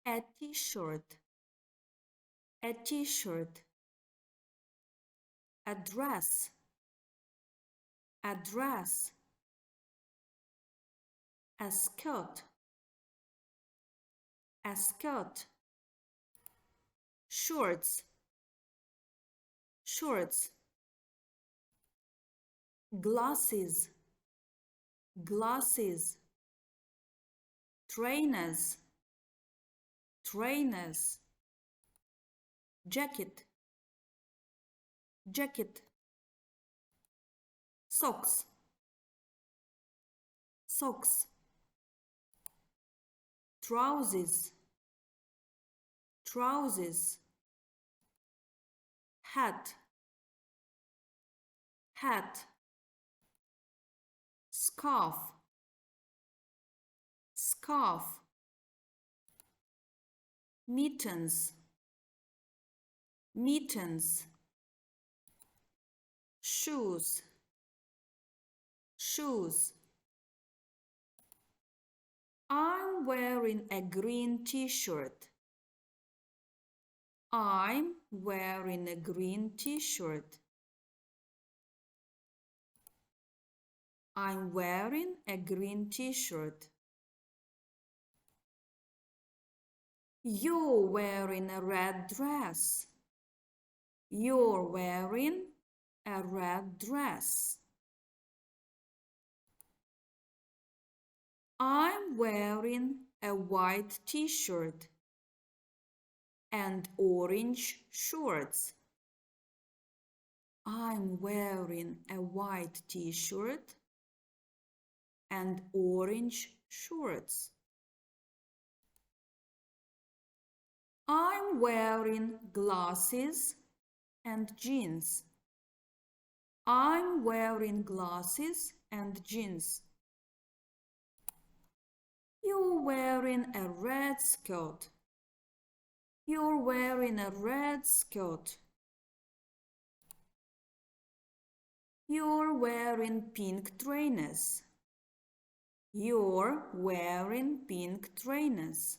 A t-shirt. A t-shirt. A dress. A dress. A skirt. A skirt. Shorts. Shorts. Glasses. Glasses. Trainers. Trainers. Jacket. Jacket. Socks. Socks. Trousers. Trousers. Hat. Hat. Scarf. Scarf. Mittens. Mittens. Shoes. Shoes. I'm wearing a green t-shirt. I'm wearing a green t-shirt. I'm wearing a green t-shirt. You're wearing a red dress. You're wearing a red dress. I'm wearing a white t-shirt and orange shorts. I'm wearing a white t-shirt and orange shorts. I'm wearing glasses and jeans. I'm wearing glasses and jeans. You're wearing a red skirt. You're wearing a red skirt. You're wearing pink trainers. You're wearing pink trainers.